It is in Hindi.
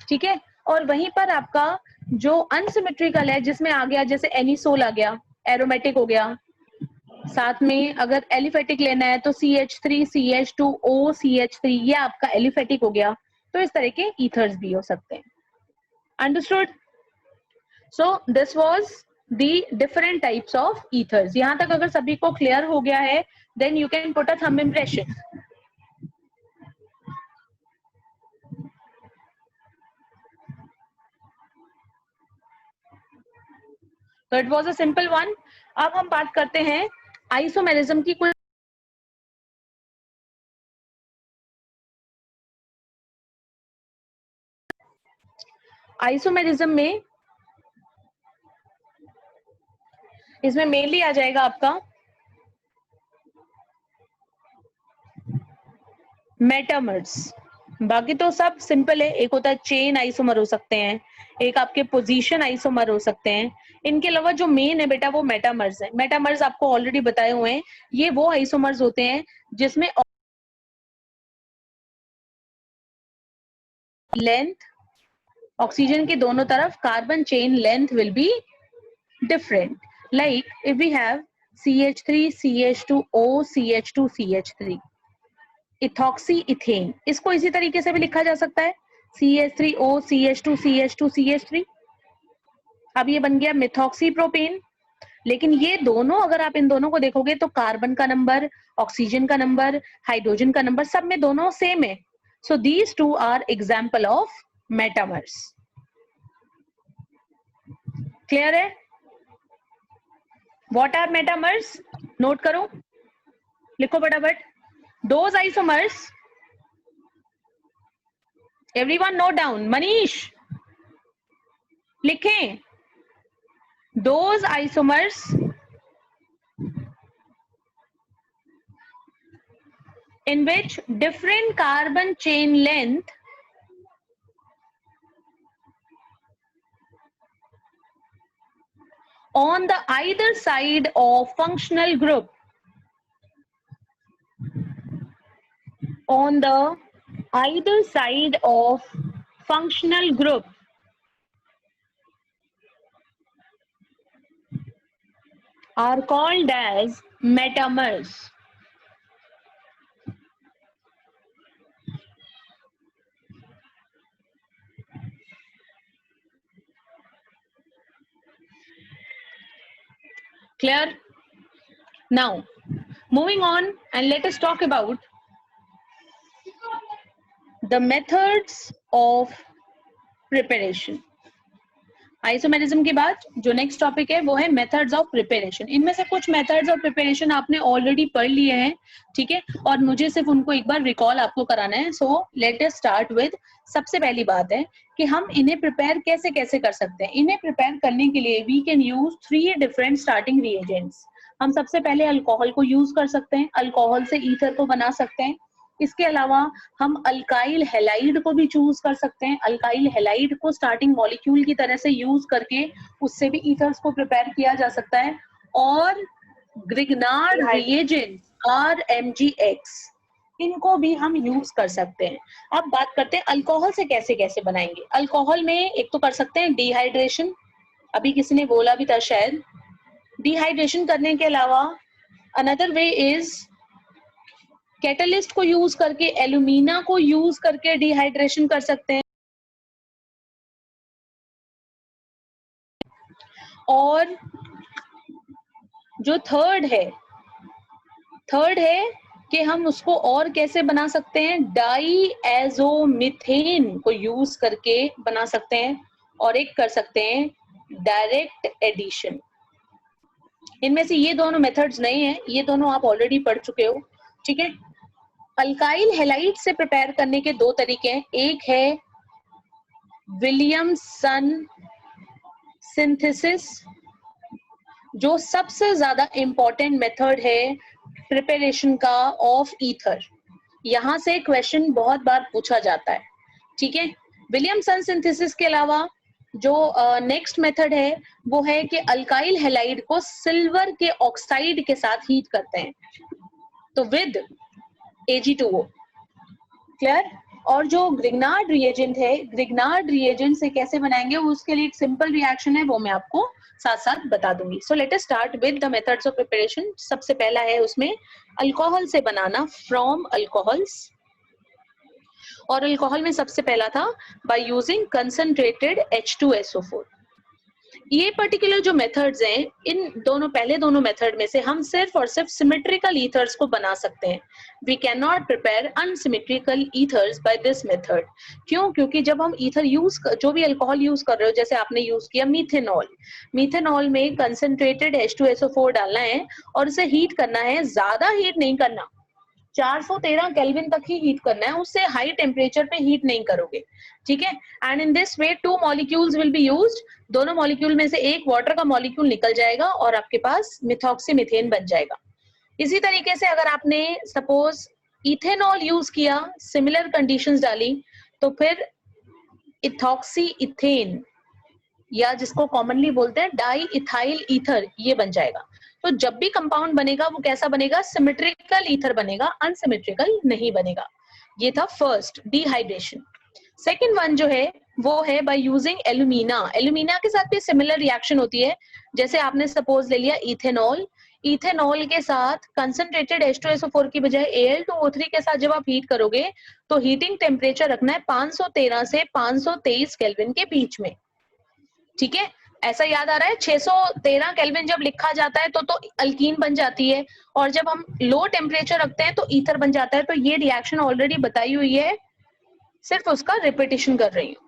ठीक है। और वहीं पर आपका जो अनसिमेट्रिकल है, जिसमें आ गया जैसे एनिसोल आ गया, एरोमेटिक हो गया, साथ में अगर एलिफेटिक लेना है तो CH3, CH2O, CH3, ये आपका एलिफेटिक हो गया। तो इस तरह के ईथर्स भी हो सकते हैं। Understood? So this was the different types of ethers. यहां तक अगर सभी को क्लियर हो गया है, then you can put a thumb impression. तो it was a simple one. अब हम बात करते हैं आइसोमेरिज्म की। कुल आइसोमेरिज्म में इसमें मेनली आ जाएगा आपका मेटामर्स। बाकी तो सब सिंपल है। एक होता है चेन आइसोमर हो सकते हैं, एक आपके पोजीशन आइसोमर हो सकते हैं। इनके अलावा जो मेन है बेटा वो मेटामर्स है। मेटामर्स आपको ऑलरेडी बताए हुए हैं, ये वो आइसोमर्स होते हैं जिसमें लेंथ, ऑक्सीजन के दोनों तरफ carbon chain length will be different. Like if we have CH3, CH2O, CH2, CH3, ethoxy ethane, इसको इसी तरीके से भी लिखा जा सकता है, CH3O, CH2, CH2, CH3। अब ये बन गया मिथॉक्सी प्रोपेन। लेकिन ये दोनों अगर आप इन दोनों को देखोगे तो कार्बन का नंबर, ऑक्सीजन का नंबर, हाइड्रोजन का नंबर सब में दोनों सेम है। So these two are example of metamers. Clear है? What are metamers? नोट करो, लिखो फटाफट। Those isomers, everyone note down. Manish लिखें। Those isomers in which different carbon chain length on the either side of functional group, on the either side of functional group are called as metamers. Clear? Now, moving on, and let us talk about the methods of preparation. Isomerism के बाद जो नेक्स्ट टॉपिक है वो है मेथड्स ऑफ प्रिपरेशन। इनमें से कुछ मेथड्स ऑफ प्रिपरेशन आपने ऑलरेडी पढ़ लिए हैं, ठीक है, और मुझे सिर्फ उनको एक बार रिकॉल आपको कराना है। So let us start with, सबसे पहली बात है कि हम इन्हें प्रिपेयर कैसे कैसे कर सकते हैं। इन्हें प्रिपेयर करने के लिए we can use 3 different starting reagents. हम सबसे पहले अल्कोहल को यूज कर सकते हैं, अल्कोहल से ईथर को बना सकते हैं। इसके अलावा हम अल्काइल हैलाइड को भी चूज कर सकते हैं। अल्काइल हैलाइड को स्टार्टिंग मॉलिक्यूल की तरह से यूज करके उससे भी ईथर्स को प्रिपेयर किया जा सकता है। और ग्रिग्नार्ड रिएजेंट RMGX, इनको भी हम यूज कर सकते हैं। अब बात करते हैं अल्कोहल से कैसे कैसे बनाएंगे। अल्कोहल में एक तो कर सकते हैं डिहाइड्रेशन, अभी किसी ने बोला भी था शायद। डिहाइड्रेशन करने के अलावा अनदर वे इज कैटलिस्ट को यूज करके, एल्यूमिना को यूज करके डिहाइड्रेशन कर सकते हैं। और जो थर्ड है कि हम उसको और कैसे बना सकते हैं, डाईएजोमीथेन को यूज करके बना सकते हैं। और एक कर सकते हैं डायरेक्ट एडिशन। इनमें से ये दोनों मेथड्स नहीं है, ये दोनों आप ऑलरेडी पढ़ चुके हो, ठीक है। अल्काइल हैलाइड से प्रिपेयर करने के 2 तरीके हैं। एक है विलियमसन सिंथेसिस, जो सबसे ज्यादा इंपॉर्टेंट मेथड है प्रिपरेशन का ऑफ ईथर। यहां से क्वेश्चन बहुत बार पूछा जाता है, ठीक है। विलियमसन सिंथेसिस के अलावा जो नेक्स्ट मेथड है वो है कि अल्काइल हैलाइड को सिल्वर के ऑक्साइड के साथ हीट करते हैं, तो विद Ag2O। क्लियर? और जो ग्रिग्नार्ड रिएजेंट है, ग्रिग्नार्ड रिएजेंट से कैसे बनाएंगे उसके लिए एक सिंपल रिएक्शन है, वो मैं आपको साथ साथ बता दूंगी. So let us start with the methods of preparation. सबसे पहला है उसमें अल्कोहल से बनाना, फ्रॉम अल्कोहल्स. और अल्कोहल में सबसे पहला था बाय यूजिंग कंसंट्रेटेड H2SO4. ये पर्टिकुलर जो मेथड्स हैं, इन दोनों पहले दोनों मेथड में से हम सिर्फ और सिर्फ सिमेट्रिकल ईथर्स को बना सकते हैं. We can not prepare unsymmetrical ethers by this method. क्यों? क्योंकि जब हम ईथर यूज जो भी अल्कोहल यूज कर रहे हो, जैसे आपने यूज किया मीथेनॉल, मीथेनॉल में कंसंट्रेटेड H2SO4 डालना है और उसे हीट करना है. ज्यादा हीट नहीं करना, 413 केल्विन तक ही हीट करना है, उससे हाई टेम्परेचर पे हीट नहीं करोगे. ठीक है. And in this way 2 molecules will be used. दोनों मॉलिक्यूल में से एक वाटर का मॉलिक्यूल निकल जाएगा और आपके पास मिथॉक्सीमीथेन बन जाएगा. इसी तरीके से अगर आपने सपोज इथेनॉल यूज किया, सिमिलर कंडीशंस डाली, तो फिर इथॉक्सी इथेन या जिसको कॉमनली बोलते हैं डाई इथाइल ईथर, ये बन जाएगा. तो जब भी कंपाउंड बनेगा वो कैसा बनेगा? सिमेट्रिकल ईथर बनेगा, अनसिमेट्रिकल नहीं बनेगा. ये था फर्स्ट, डिहाइड्रेशन. सेकंड वन जो है वो है बाय यूजिंग एल्यूमिना. एल्यूमिना के साथ भी सिमिलर रिएक्शन होती है. जैसे आपने सपोज ले लिया इथेनॉल, इथेनॉल के साथ कंसंट्रेटेड H2SO4 की बजाय Al2O3 के साथ जब आप हीट करोगे तो हीटिंग टेम्परेचर रखना है 513 से 523 केल्विन के बीच में. ठीक है, ऐसा याद आ रहा है. 613 केल्विन जब लिखा जाता है तो अल्कीन बन जाती है, और जब हम लो टेम्परेचर रखते हैं तो ईथर बन जाता है. तो ये रिएक्शन ऑलरेडी बताई हुई है, सिर्फ उसका रिपीटिशन कर रही हूँ.